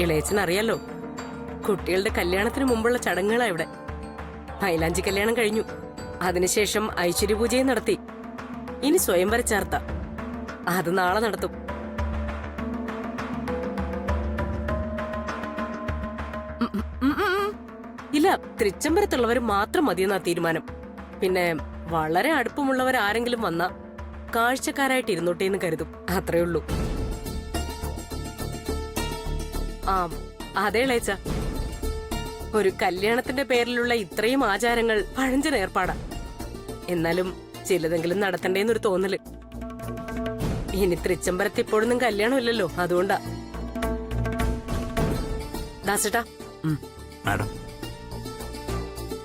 ഇളയച്ചനറിയാലോ, കുട്ടികളുടെ കല്യാണത്തിന് മുമ്പുള്ള ചടങ്ങുകളാ ഇവിടെ. മൈലാഞ്ചി കല്യാണം കഴിഞ്ഞു, അതിനുശേഷം ഐശ്വര്യപൂജയും നടത്തി. ഇനി സ്വയംവര ചേർത്ത, അത് നാളെ നടത്തും. ഇല്ല, തൃച്ചംബരത്തുള്ളവർ മാത്രം മതിയെന്നാ തീരുമാനം. പിന്നെ വളരെ അടുപ്പമുള്ളവർ ആരെങ്കിലും വന്നാ കാഴ്ചക്കാരായിട്ട് ഇരുന്നോട്ടേന്ന് കരുതും, അത്രേ ഉള്ളൂ. ആ അതേ ഇളയച്ച, ഒരു കല്യാണത്തിന്റെ പേരിലുള്ള ഇത്രയും ആചാരങ്ങൾ പഴഞ്ചൻ ഏർപ്പാടാ. എന്നാലും ചിലതെങ്കിലും നടത്തണ്ടേന്നൊരു തോന്നല്. ഇനി തൃച്ചംബരത്ത് ഇപ്പോഴൊന്നും കല്യാണം ഇല്ലല്ലോ, അതുകൊണ്ടാ. ദാസേട്ടാ,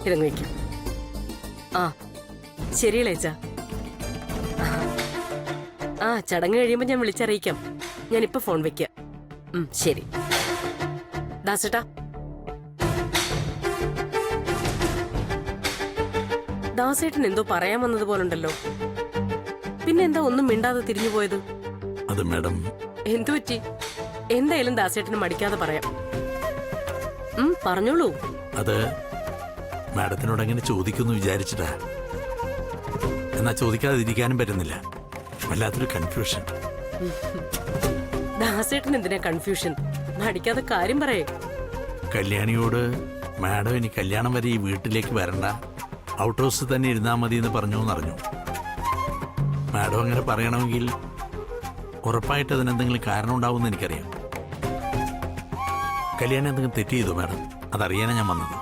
ഇതങ്ങ് വയ്ക്കും. ആ ശരി ഇളയച്ച. ആ ചടങ്ങ് കഴിയുമ്പോ ഞാൻ വിളിച്ചറിയിക്കാം. ഞാനിപ്പോ ഫോൺ വെക്കാം. ശരി ദാസേട്ടാ. ദാസേട്ടൻ എന്തോ പറയാൻ വന്നതുപോലുണ്ടല്ലോ. പിന്നെ എന്താ ഒന്നും മിണ്ടാതെ തിരിഞ്ഞു പോയത്? അത് മാഡം, എന്തു പറ്റി? എന്തായാലും ദാസേട്ടന് മടിക്കാതെ പറയാം. പറഞ്ഞോളൂ. അത് മാഡത്തിനോട് അങ്ങനെ ചോദിക്കുന്നു വിചാരിച്ചിട്ടാ. എന്നാ ചോദിക്കാതിരിക്കാനും പറ്റുന്നില്ല. വല്ലാത്തൊരു കൺഫ്യൂഷൻ. ദാസേട്ടൻ എന്തിനാ കൺഫ്യൂഷൻ? മടിക്കാതെ കാര്യം പറയേ. കല്യാണിയോട് മാഡം ഇനി കല്യാണം വരെ ഈ വീട്ടിലേക്ക് വരണ്ട, ഔട്ട് ഹൗസ് തന്നെ ഇരുന്നാ മതി എന്ന് പറഞ്ഞു എന്നറിഞ്ഞു. മാഡം അങ്ങനെ പറയണമെങ്കിൽ ഉറപ്പായിട്ട് അതിനെന്തെങ്കിലും കാരണം ഉണ്ടാവുമെന്ന് എനിക്കറിയാം. കല്യാണം എന്തെങ്കിലും തെറ്റ് ചെയ്തു മാഡം? അതറിയാനാ ഞാൻ വന്നത്.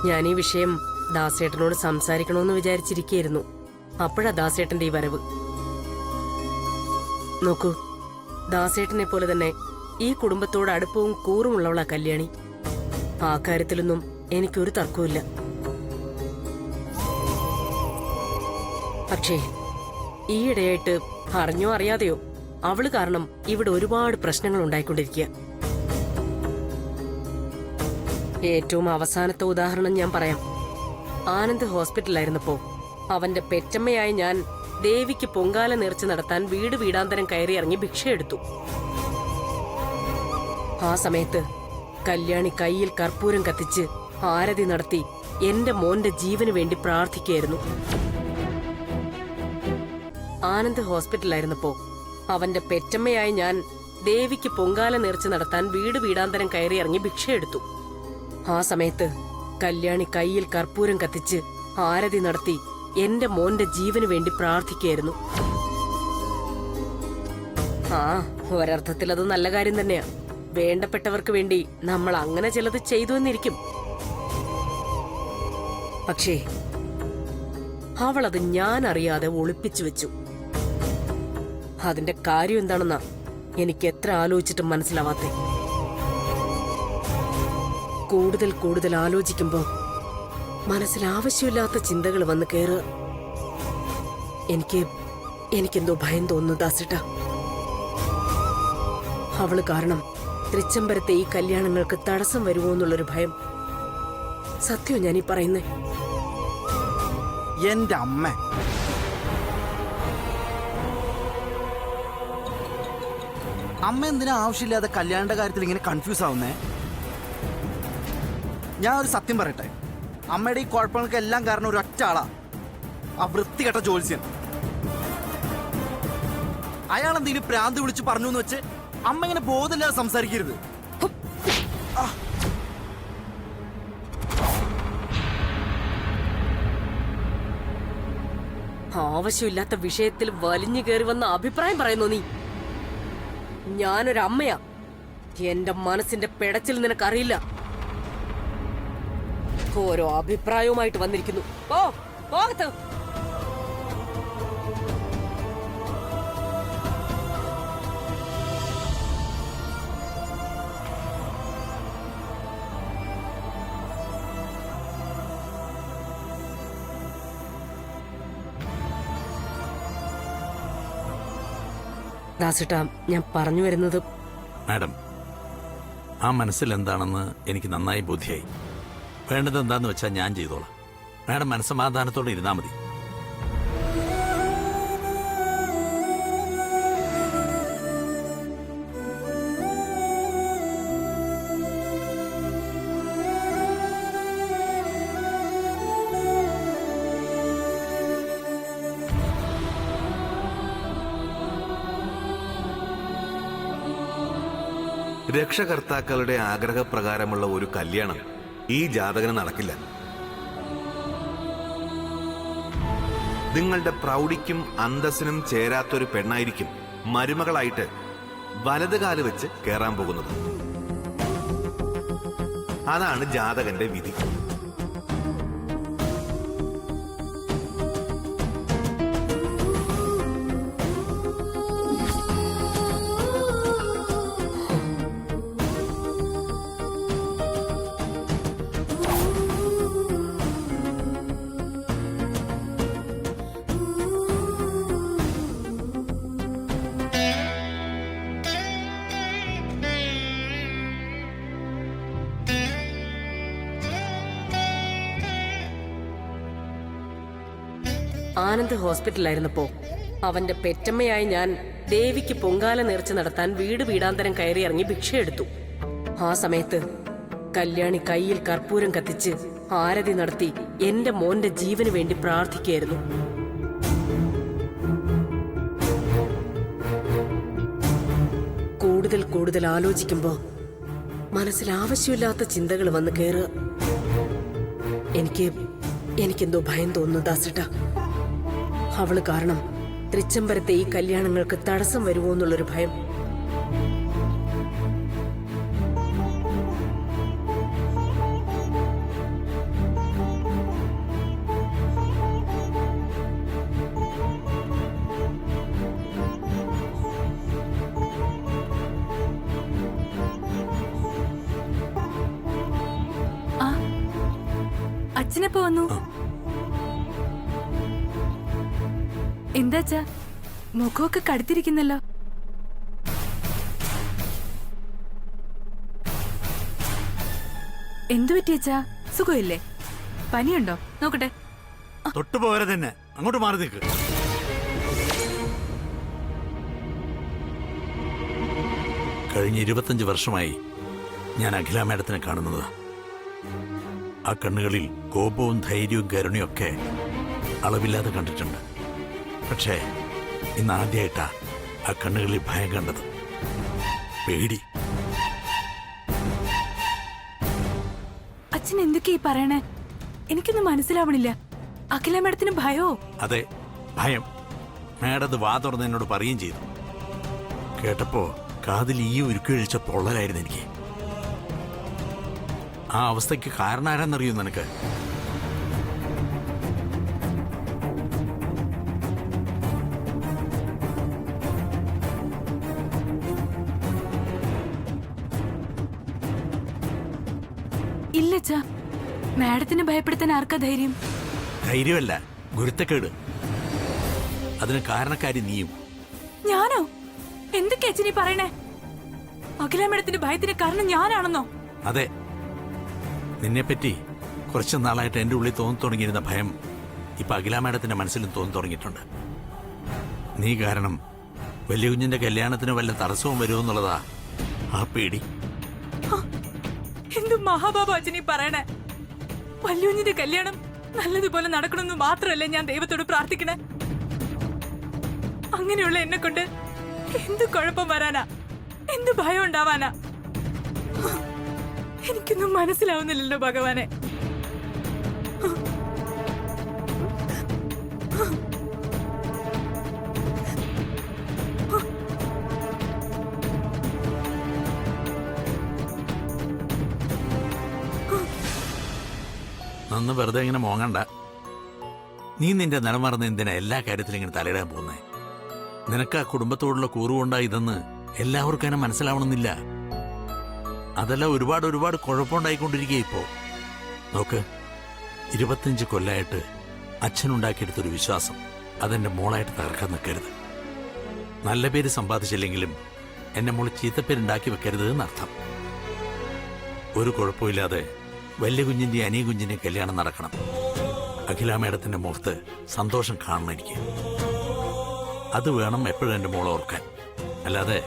ഞാൻ ഈ വിഷയം ദാസേട്ടനോട് സംസാരിക്കണമെന്ന് വിചാരിച്ചിരിക്കുകയായിരുന്നു. അപ്പോഴാ ദാസേട്ടന്റെ ഈ വരവ്. നോക്കൂ, ദാസേട്ടനെ പോലെ തന്നെ ഈ കുടുംബത്തോട് അടുപ്പവും കൂറുമുള്ളവളാ കല്യാണി. ആ കാര്യത്തിലൊന്നും എനിക്കൊരു തർക്കവുമില്ല. പക്ഷേ ഈയിടെയായിട്ട് അറിഞ്ഞോ അറിയാതെയോ അവള് കാരണം ഇവിടെ ഒരുപാട് പ്രശ്നങ്ങൾ ഉണ്ടായിക്കൊണ്ടിരിക്കുക. ഏറ്റവും അവസാനത്തെ ഉദാഹരണം ഞാൻ പറയാം. ആനന്ദ് ഹോസ്പിറ്റലായിരുന്നപ്പോ അവന്റെ പെറ്റമ്മയായി ഞാൻ ദേവിക്ക് പൊങ്കാല നേർച്ച നടത്താൻ വീട് വീടാന്തരം കയറിയിറങ്ങി ഭിക്ഷയെടുത്തു. ആ സമയത്ത് കല്യാണി കയ്യിൽ കർപ്പൂരം കത്തിച്ച് ആരതി നടത്തി എന്റെ മോന്റെ ജീവന് വേണ്ടി പ്രാർത്ഥിക്കുകയായിരുന്നു. ആനന്ദ് ഹോസ്പിറ്റലായിരുന്നപ്പോ അവന്റെ പെറ്റമ്മയായി ഞാൻ ദേവിക്ക് പൊങ്കാല നേർച്ച നടത്താൻ വീട് വീടാന്തരം കയറിയിറങ്ങി ഭിക്ഷയെടുത്തു. ആ സമയത്ത് കല്യാണി കയ്യിൽ കർപ്പൂരം കത്തിച്ച് ആരതി നടത്തി എന്റെ മോന്റെ ജീവന് വേണ്ടി പ്രാർത്ഥിക്കുകയായിരുന്നു. ആ ഒരർത്ഥത്തിൽ അത് നല്ല കാര്യം തന്നെയാ. വേണ്ടപ്പെട്ടവർക്ക് വേണ്ടി നമ്മൾ അങ്ങനെ ചിലത് ചെയ്തു എന്നിരിക്കും. പക്ഷേ അവളത് ഞാൻ അറിയാതെ ഒളിപ്പിച്ചു വെച്ചു. അതിന്റെ കാര്യം എന്താണെന്നാ എനിക്ക് എത്ര ആലോചിച്ചിട്ടും മനസ്സിലാവാത്തെ. കൂടുതൽ കൂടുതൽ ആലോചിക്കുമ്പോ മനസ്സിൽ ആവശ്യമില്ലാത്ത ചിന്തകൾ വന്ന് കയറുക. എനിക്കെന്തോ ഭയം തോന്നുന്നു ദാസേട്ടാ. അവള് കാരണം തൃച്ചംബരത്തെ ഈ കല്യാണങ്ങൾക്ക് തടസ്സം വരുമോ എന്നുള്ളൊരു ഭയം. സത്യം ഞാനീ പറയുന്നേ. എന്റെ അമ്മ, അമ്മ എന്തിനാ ആവശ്യമില്ലാതെ കല്യാണന്റെ കാര്യത്തിൽ ഇങ്ങനെ കൺഫ്യൂസ് ആവുന്നേ? ഞാൻ ഒരു സത്യം പറയട്ടെ, അമ്മയുടെ ഈ കുഴപ്പങ്ങൾക്ക് എല്ലാം കാരണം ഒരു ഒറ്റ ആളാ, ആ വൃത്തികെട്ട ജോത്സ്യൻ. അയാൾ എന്തെങ്കിലും പ്രാന്ത് വിളിച്ച് പറഞ്ഞു എന്ന് വെച്ച് അമ്മ ഇങ്ങനെ ബോധമില്ലാതെ സംസാരിക്കരുത്. ആവശ്യമില്ലാത്ത വിഷയത്തിൽ വലിഞ്ഞു കയറി വന്ന അഭിപ്രായം പറയുന്നു നീ. ഞാനൊരമ്മയാ. എന്റെ മനസ്സിന്റെ പെടച്ചിൽ നിനക്കറിയില്ല. ഓരോ അഭിപ്രായവുമായിട്ട് വന്നിരിക്കുന്നു. ഓ പോകത്ത്. ദാസേട്ടാ, ഞാൻ പറഞ്ഞു വരുന്നത്, മാഡം, ആ മനസ്സിൽ എന്താണെന്ന് എനിക്ക് നന്നായി ബോധ്യായി. വേണ്ടത് എന്താന്ന് വെച്ചാൽ ഞാൻ ചെയ്തോളാം. മാഡം മനസ്സമാധാനത്തോടെ ഇരുന്നാ മതി. രക്ഷകർത്താക്കളുടെ ആഗ്രഹപ്രകാരമുള്ള ഒരു കല്യാണം ഈ ജാതകന് നടക്കില്ല. നിങ്ങളുടെ പ്രൗഢിക്കും അന്തസ്സിനും ചേരാത്തൊരു പെണ്ണായിരിക്കും മരുമകളായിട്ട് വലത് കാല് വെച്ച് കയറാൻ പോകുന്നത്. അതാണ് ജാതകന്റെ വിധി. ആനന്ദ് ഹോസ്പിറ്റലിലായിരുന്നപ്പോ അവന്റെ പെറ്റമ്മയായി ഞാൻ ദേവിക്ക് പൊങ്കാല നേർച്ച നടത്താൻ വീട് വീടാന്തരം കയറിയിറങ്ങി ഭിക്ഷയെടുത്തു. ആ സമയത്ത് കല്യാണി കയ്യിൽ കർപ്പൂരം കത്തിച്ച് ആരതി നടത്തി എന്റെ മോന്റെ ജീവന് വേണ്ടി പ്രാർത്ഥിക്കുകയായിരുന്നു. കൂടുതൽ കൂടുതൽ ആലോചിക്കുമ്പോ മനസ്സിൽ ആവശ്യമില്ലാത്ത ചിന്തകൾ വന്ന് കയറുക. എനിക്കെന്തോ ഭയം തോന്നുന്നു ദാസേട്ടാ. അവള് കാരണം തൃച്ചംബരത്തെ ഈ കല്യാണങ്ങൾക്ക് തടസ്സം വരുമോ എന്നുള്ളൊരു ഭയം. അച്ഛനെപ്പോ വന്നു? എന്താച്ചാ മുഖമൊക്കെ കടുത്തിരിക്കുന്നല്ലോ. എന്തു പറ്റിയച്ചാ? സുഖമില്ലേ? പനിയുണ്ടോ? നോക്കട്ടെ. തൊട്ടുപോരെ തന്നെ, അങ്ങോട്ട് മാറി നിൽക്ക്. കഴിഞ്ഞ 25 വർഷമായി ഞാൻ അഖില മേഡത്തിനെ കാണുന്നത്. ആ കണ്ണുകളിൽ കോപവും ധൈര്യവും കരുണയും ഒക്കെ അളവില്ലാതെ കണ്ടിട്ടുണ്ട്. പക്ഷേ ഇന്ന് ആദ്യമായിട്ടാ ആ കണ്ണുകളിൽ ഭയം കണ്ടത്, പേടി. അച്ഛൻ എന്തൊക്കെയാ പറയണേ? എനിക്കൊന്നും മനസ്സിലാവണില്ല. അഖില മേഡത്തിന് ഭയോ? അതെ, ഭയം. മേഡത് വാ തുറന്ന് എന്നോട് പറയുകയും ചെയ്തു. കേട്ടപ്പോ കാതിൽ ഈ ഉരുക്കൊഴിച്ച പൊള്ളലായിരുന്നു എനിക്ക്. ആ അവസ്ഥയ്ക്ക് കാരണം ആരാന്നറിയൂ നിനക്ക്? ഇല്ലച്ചാ, മാഡത്തിനെ ഭയപ്പെടുത്താൻ ആർക്കാ ധൈര്യം? ധൈര്യമല്ല, ഗുരുത്തക്കേട്. അതിന് കാരണക്കാരി നീയും. ഞാനോ? എന്തൊക്കെയാ അച്ഛനീ പറയണേ? അഖില മേഡത്തിന്റെ ഭയത്തിന് കാരണം ഞാനാണെന്നോ? അതെ, നിന്നെപ്പറ്റി കുറച്ചു നാളായിട്ട് എന്റെ ഉള്ളിൽ തോന്നി തുടങ്ങിയിരുന്ന ഭയം ഇപ്പൊ അഖില മേഡത്തിന്റെ മനസ്സിലും തോന്നി തുടങ്ങിയിട്ടുണ്ട്. നീ കാരണം വലിയ കുഞ്ഞിന്റെ കല്യാണത്തിന് വല്ല തടസ്സവും വരുമെന്നുള്ളതാ ആ പേടി. എന്തു മഹാബാബ അച്ഛനീ പറയണേ? വല്യുഞ്ഞിന്റെ കല്യാണം നല്ലതുപോലെ നടക്കണമെന്ന് മാത്രമല്ലേ ഞാൻ ദൈവത്തോട് പ്രാർത്ഥിക്കണേ? അങ്ങനെയുള്ള എന്നെ കൊണ്ട് എന്ത് കുഴപ്പം വരാനാ? എന്ത് ഭയം ഉണ്ടാവാനാ? എനിക്കൊന്നും മനസ്സിലാവുന്നില്ലല്ലോ ഭഗവാനെ. നന്ന് വെറുതെ ഇങ്ങനെ മോങ്ങണ്ട. നീ നിന്റെ നിലമറന്ന് എന്തിനാ എല്ലാ കാര്യത്തിലും ഇങ്ങനെ തലയിടാൻ പോകുന്നേ? നിനക്ക് ആ കുടുംബത്തോടുള്ള കൂറുകൊണ്ടാ ഇതെന്ന് എല്ലാവർക്കും അതിനെ മനസ്സിലാവണമെന്നില്ല. അതെല്ലാം ഒരുപാട് കുഴപ്പമുണ്ടായിക്കൊണ്ടിരിക്കുക ഇപ്പോ. നോക്ക്, 25 കൊല്ലമായിട്ട് അച്ഛനുണ്ടാക്കിയെടുത്തൊരു വിശ്വാസം അതെന്റെ മോളായിട്ട് തകർക്കാൻ നിൽക്കരുത്. നല്ല പേര് സമ്പാദിച്ചില്ലെങ്കിലും എന്നെ മോള് ചീത്തപ്പേരുണ്ടാക്കി വെക്കരുത് എന്നർത്ഥം. ഒരു കുഴപ്പമില്ലാതെ വലിയ കുഞ്ഞിന്റെ അനിയ കുഞ്ഞിന്റെ കല്യാണം നടക്കണം. അഖില മേഡത്തിന്റെ മുഖത്ത് സന്തോഷം കാണണം എനിക്ക്. അത് വേണം എപ്പോഴും എന്റെ മോളെ ഓർക്കാൻ. അല്ലാതെ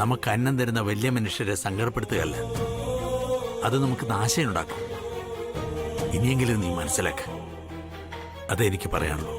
നമുക്ക് അന്നം തരുന്ന വലിയ മനുഷ്യരെ സങ്കടപ്പെടുത്തുകയല്ല. അത് നമുക്ക് നാശമുണ്ടാക്കും. ഇനിയെങ്കിലും നീ മനസ്സിലാക്ക. അതെനിക്ക് പറയാനുള്ളൂ.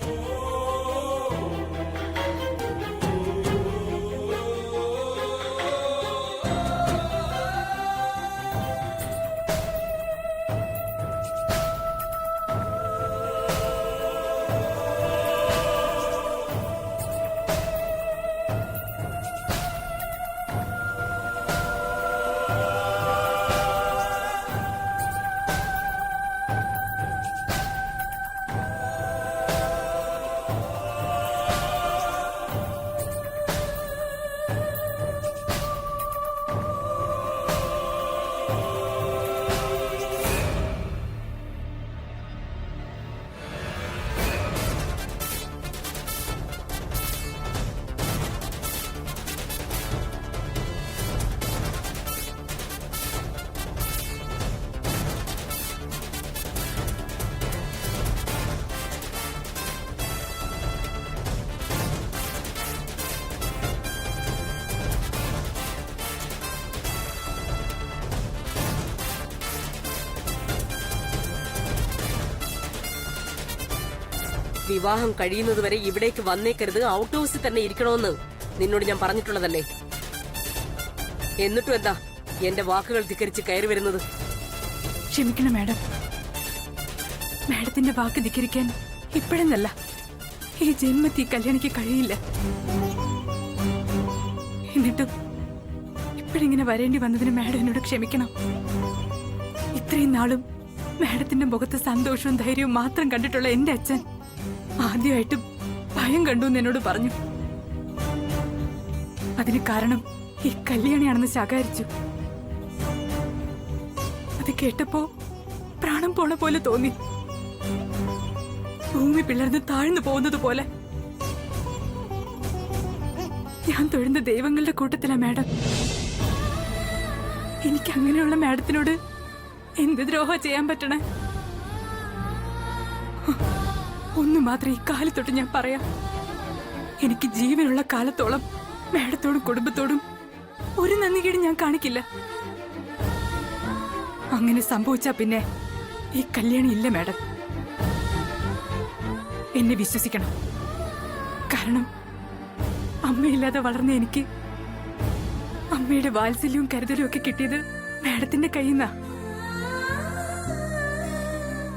വിവാഹം കഴിയുന്നതുവരെ ഇവിടേക്ക് വന്നേക്കരുത്, ഔട്ട് ഹൗസിൽ തന്നെ ഇരിക്കണമെന്ന് നിന്നോട് ഞാൻ പറഞ്ഞിട്ടുള്ളതല്ലേ? എന്നിട്ടും എന്താ എന്റെ വാക്കുകൾ ധിക്കരിച്ച് കയറി വരുന്നത്? ക്ഷമിക്കണം മാഡം. മാഡത്തിന്റെ വാക്ക് ധിക്കരിക്കാൻ ഇപ്പോഴെന്നല്ല, ഈ ജന്മത്തിൽ കല്യാണിക്ക് കഴിയില്ല. എന്നിട്ടും ഇപ്പോഴിങ്ങനെ വരേണ്ടി വന്നതിന് മാഡം എന്നോട് ക്ഷമിക്കണം. ഇത്രയും നാളും മാഡത്തിന്റെ മുഖത്ത് സന്തോഷവും ധൈര്യവും മാത്രം കണ്ടിട്ടുള്ള എന്റെ അച്ഛൻ ആദ്യമായിട്ടും ഭയം കണ്ടു എന്ന് എന്നോട് പറഞ്ഞു. അതിന് കാരണം ഈ കല്യാണിയാണെന്ന് ശകാരിച്ചു. അത് കേട്ടപ്പോ പ്രാണം പോണ പോലെ തോന്നി. ഭൂമി പിളർന്ന് താഴ്ന്നു പോകുന്നത് പോലെ. ഞാൻ തൊഴുന്ന ദൈവങ്ങളുടെ കൂട്ടത്തിലാ മാഡം. എനിക്ക് അങ്ങനെയുള്ള മാഡത്തിനോട് എന്ത് ദ്രോഹം ചെയ്യാൻ പറ്റണേ? ഒന്നു മാത്രം ഈ കാലത്തൊട്ട് ഞാൻ പറയാം. എനിക്ക് ജീവനുള്ള കാലത്തോളം മാഡത്തോടും കുടുംബത്തോടും ഒരു നന്ദികേട് ഞാൻ കാണിക്കില്ല. അങ്ങനെ സംഭവിച്ചാ പിന്നെ ഈ കല്യാണം ഇല്ല മാഡം. എന്നെ വിശ്വസിക്കണം. കാരണം അമ്മയില്ലാതെ വളർന്ന എനിക്ക് അമ്മയുടെ വാത്സല്യവും കരുതലും ഒക്കെ കിട്ടിയത് മാഡത്തിന്റെ കയ്യിൽ നിന്നാ.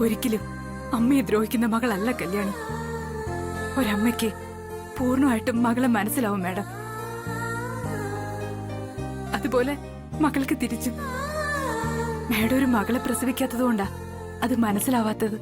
ഒരിക്കലും അമ്മയെ ദ്രോഹിക്കുന്ന മകളല്ല കല്യാണി. ഒരമ്മയ്ക്ക് പൂർണ്ണമായിട്ടും മകളെ മനസ്സിലാവും മാഡം. അതുപോലെ മകൾക്ക് തിരിച്ചു. മാഡം ഒരു മകളെ പ്രസവിക്കാത്തതുകൊണ്ടാ അത് മനസ്സിലാവാത്തത്.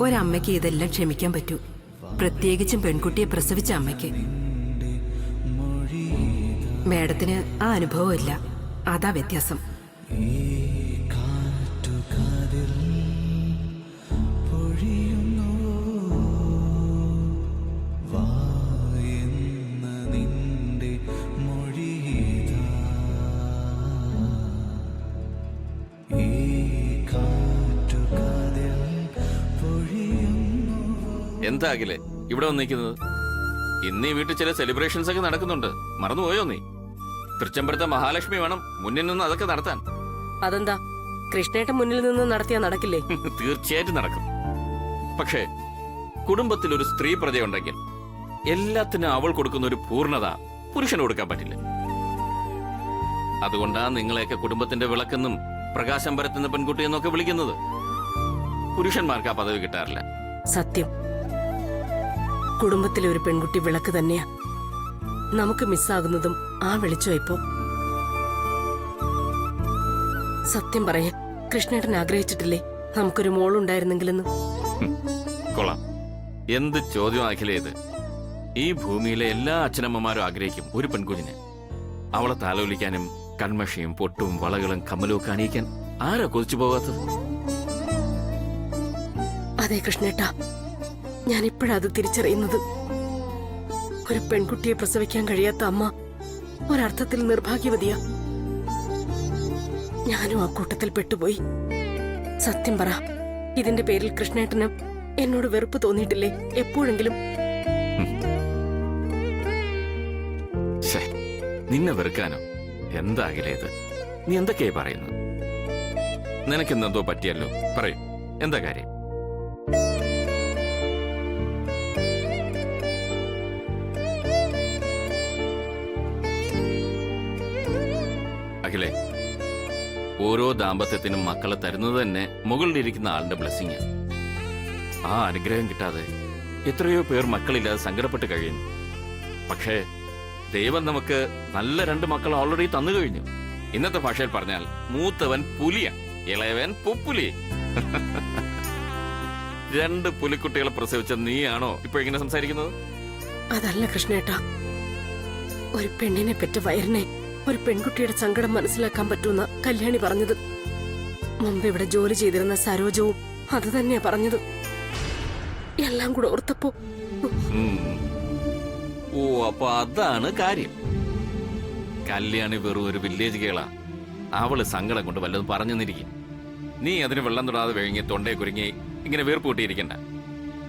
ഒരമ്മയ്ക്ക് ഇതെല്ലാം ക്ഷമിക്കാൻ പറ്റൂ, പ്രത്യേകിച്ചും പെൺകുട്ടിയെ പ്രസവിച്ച അമ്മയ്ക്ക്. മാഡത്തിന് ആ അനുഭവം ഇല്ല, അതാ വ്യത്യാസം. എന്താ അഖിലേ ഇവിടെ വന്നിരിക്കുന്നത്? ഇന്ന് ഈ വീട്ടിൽ ചില സെലിബ്രേഷൻസ് ഒക്കെ നടക്കുന്നുണ്ട്, മറന്നുപോയോ നീ? തൃച്ചംബരത്തെ മഹാലക്ഷ്മി വേണം മുന്നിൽ നിന്ന് അതൊക്കെ നടത്താൻ. അതെന്താ കൃഷ്ണേട്ടൻ മുന്നിൽ നിന്ന് നടത്തിയാ നടക്കില്ലേ? തീർച്ചയായിട്ടും നടക്കും. പക്ഷേ കുടുംബത്തിൽ ഒരു സ്ത്രീ പ്രജയുണ്ടെങ്കിൽ എല്ലാത്തിനും അവൾ കൊടുക്കുന്ന ഒരു പൂർണ്ണത പുരുഷന് കൊടുക്കാൻ പറ്റില്ല. അതുകൊണ്ടാ നിങ്ങളെയൊക്കെ കുടുംബത്തിന്റെ വിളക്കെന്നും പ്രകാശം പരത്തുന്ന പെൺകുട്ടി എന്നൊക്കെ വിളിക്കുന്നത്. പുരുഷന്മാർക്ക് ആ പദവി കിട്ടാറില്ല. സത്യം, കുടുംബത്തിലെ ഒരു പെൺകുട്ടി വിളക്ക് തന്നെയാ. നമുക്ക് മിസ്സാകുന്നതും ആ വെളിച്ചം. ഇപ്പോ സത്യം പറയാൻ കൃഷ്ണേട്ടൻ ആഗ്രഹിച്ചിട്ടില്ലേ നമുക്കൊരു മോളുണ്ടായിരുന്നെങ്കിലെന്ന്? കൊള്ളാം, എന്ത് ചോദ്യം അഖിലേ ഇത്. ഈ ഭൂമിയിലെ എല്ലാ അച്ഛനമ്മമാരും ആഗ്രഹിക്കും ഒരു പെൺകുഞ്ഞിനെ. അവളെ താലോലിക്കാനും കൺമഷിയും പൊട്ടും വളകളും കമ്മലും ഒക്കെ അണിയിക്കാൻ ആരാ കൊതിച്ചു പോകാത്തത്? അതെ കൃഷ്ണേട്ട, ഞാൻ ഇപ്പോഴത് തിരിച്ചറിയുന്നത്. ഒരു പെൺകുട്ടിയെ പ്രസവിക്കാൻ കഴിയാത്ത അമ്മ ഒരർത്ഥത്തിൽ നിർഭാഗ്യവതിയാ. ഞാനും ആ കൂട്ടത്തിൽ പെട്ടുപോയി. സത്യം പറ, ഇതിന്റെ പേരിൽ കൃഷ്ണേട്ടന് എന്നോട് വെറുപ്പ് തോന്നിയിട്ടില്ലേ എപ്പോഴെങ്കിലും? നിന്നെ വെറുക്കാനോ? എന്താകില്ലേ ഇത്? നീ എന്തൊക്കെയായി പറയുന്നു? നിനക്കെന്തോ പറ്റിയല്ലോ, പറയൂ, എന്താ കാര്യം? അഖിലേ, ഓരോ ദാമ്പത്യത്തിനും മക്കളെ തരുന്നത് തന്നെ മുകളിലിരിക്കുന്ന ആളിന്റെ ബ്ലെസ്സിങ്. ആ അനുഗ്രഹം കിട്ടാതെ എത്രയോ പേർ മക്കളില്ലാതെ സങ്കടപ്പെട്ട് കഴിയുന്നു. പക്ഷേ ദൈവം നമുക്ക് നല്ല 2 മക്കൾ ഓൾറെഡി തന്നു കഴിഞ്ഞു. ഇന്നത്തെ ഭാഷയിൽ പറഞ്ഞാൽ മൂത്തവൻ പുലിയ, ഇളയവൻ പുപ്പുലി. 2 പുലിക്കുട്ടികളെ പ്രസവിച്ച നീയാണോ ഇപ്പൊ ഇങ്ങനെ സംസാരിക്കുന്നത്? അതല്ല കൃഷ്ണേട്ടാ, ഒരു പെണ്ണിനെ പെറ്റ വയറിനെ ഒരു പെൺകുട്ടിയുടെ സങ്കടം മനസ്സിലാക്കാൻ പറ്റുന്ന കല്യാണി പറഞ്ഞത്. മുമ്പ് ഇവിടെ ജോലി ചെയ്തിരുന്ന സരോജവും അത് തന്നെയാ പറഞ്ഞത്. എല്ലാം കൂടെ ഓർത്തപ്പോ ഉം. ഓ, അപ്പൊ അതാണ് കാര്യം. കല്യാണി വെറും ഒരു വില്ലേജ് കേളാ. അവള് സങ്കടം കൊണ്ട് വല്ലതും പറഞ്ഞു നിന്നിരിക്കും. നീ അതിന് വെള്ളം തൊടാതെ വിഴുങ്ങി തൊണ്ടയെ കുരുങ്ങി ഇങ്ങനെ വീർപ്പ് കൂട്ടിയിരിക്കണ്ട.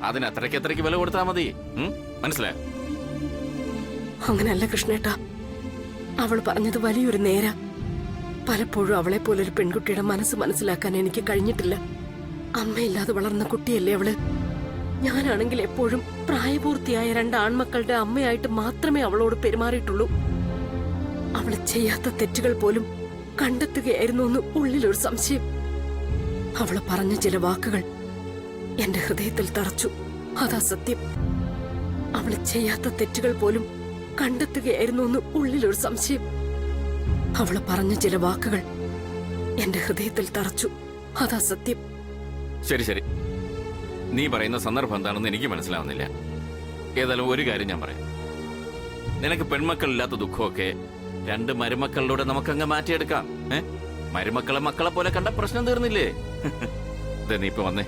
അതിന് അത്രയ്ക്ക് വില കൊടുത്താൽ മതി. മനസ്സിലായോ? അങ്ങനല്ല കൃഷ്ണേട്ടാ, അവൾ പറഞ്ഞത് വലിയൊരു നേര. പലപ്പോഴും അവളെ പോലൊരു പെൺകുട്ടിയുടെ മനസ്സ് മനസ്സിലാക്കാൻ എനിക്ക് കഴിഞ്ഞിട്ടില്ല. അമ്മയില്ലാതെ വളർന്ന കുട്ടിയല്ലേ അവള്. ഞാനാണെങ്കിൽ എപ്പോഴും പ്രായപൂർത്തിയായ 2 ആൺമക്കളുടെ അമ്മയായിട്ട് മാത്രമേ അവളോട് പെരുമാറിയിട്ടുള്ളൂ. അവള് ചെയ്യാത്ത തെറ്റുകൾ പോലും കണ്ടെത്തുകയായിരുന്നു എന്ന് ഉള്ളിലൊരു സംശയം. അവള് പറഞ്ഞ ചില വാക്കുകൾ എന്റെ ഹൃദയത്തിൽ തറച്ചു. അതാ സത്യം. അവള് ചെയ്യാത്ത തെറ്റുകൾ പോലും കണ്ടെത്തുകയായിരുന്നു എന്ന് ഉള്ളിലൊരു സംശയം. അവള് പറഞ്ഞ ചില വാക്കുകൾ എന്റെ ഹൃദയത്തിൽ തറച്ചു. അതാ സത്യം. ശരി, നീ പറയുന്ന സന്ദർഭം എന്താണെന്ന് എനിക്ക് മനസ്സിലാവുന്നില്ല. ഏതായാലും ഒരു കാര്യം ഞാൻ പറയാം. നിനക്ക് പെൺമക്കളില്ലാത്ത ദുഃഖമൊക്കെ 2 മരുമക്കളിലൂടെ നമുക്കങ്ങ് മാറ്റിയെടുക്കാം. മരുമക്കളെ മക്കളെ പോലെ കണ്ട പ്രശ്നം തീർന്നില്ലേ? ഇതേ നീ ഇപ്പൊ വന്നേ.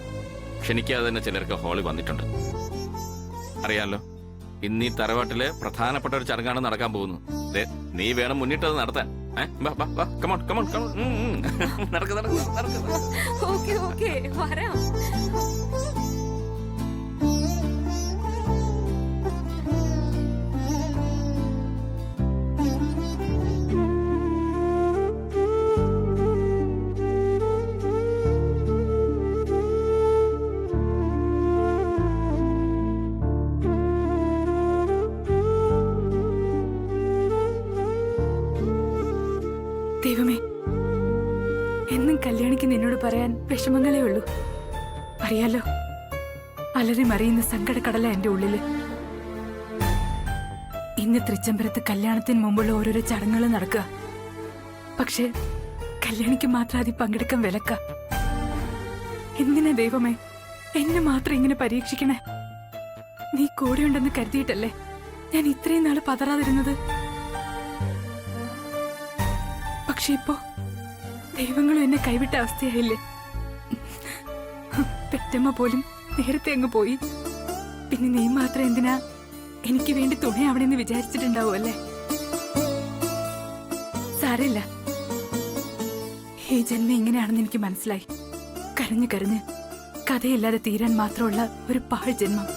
ക്ഷണിക്കാതെ തന്നെ ചിലർക്ക് ഹോളി വന്നിട്ടുണ്ട്. അറിയാലോ, ഇന്നീ തറവാട്ടിലെ പ്രധാനപ്പെട്ട ഒരു ചടങ്ങാണ് നടക്കാൻ പോകുന്നത്. നീ വേണം മുന്നിട്ടത് നടത്താൻ. വരാം. ദൈവമേ, എന്നും കല്യാണിക്ക് നിന്നോട് പറയാൻ വിഷമങ്ങളേ ഉള്ളൂ. അറിയാലോ, അലറി മറിയുന്ന സങ്കടക്കടല എന്റെ ഉള്ളില്. ഇന്ന് തൃച്ചംബരത്ത് കല്യാണത്തിന് മുമ്പുള്ള ഓരോരോ ചടങ്ങുകൾ നടക്കുക. പക്ഷെ കല്യാണിക്ക് മാത്രം അതിൽ പങ്കെടുക്കാൻ വിലക്ക. എന്തിനാ ദൈവമേ എന്നെ മാത്രം ഇങ്ങനെ പരീക്ഷിക്കണേ? നീ കൂടെയുണ്ടെന്ന് കരുതിയിട്ടല്ലേ ഞാൻ ഇത്രയും നാള് പതറാതിരുന്നത്. പക്ഷെ ഇപ്പോ ദൈവങ്ങളും എന്നെ കൈവിട്ട അവസ്ഥയായില്ലേ? പെറ്റമ്മ പോലും നേരത്തെ അങ്ങ് പോയി. പിന്നെ നീ മാത്രം എന്തിനാ എനിക്ക് വേണ്ടി തുണയാവണമെന്ന് വിചാരിച്ചിട്ടുണ്ടാവും അല്ലേ? സാരമില്ല, ഈ ജന്മം ഇങ്ങനെയാണെന്ന് എനിക്ക് മനസ്സിലായി. കരഞ്ഞ് കരഞ്ഞ് കഥയില്ലാതെ തീരാൻ മാത്രമുള്ള ഒരു പാഴ് ജന്മം.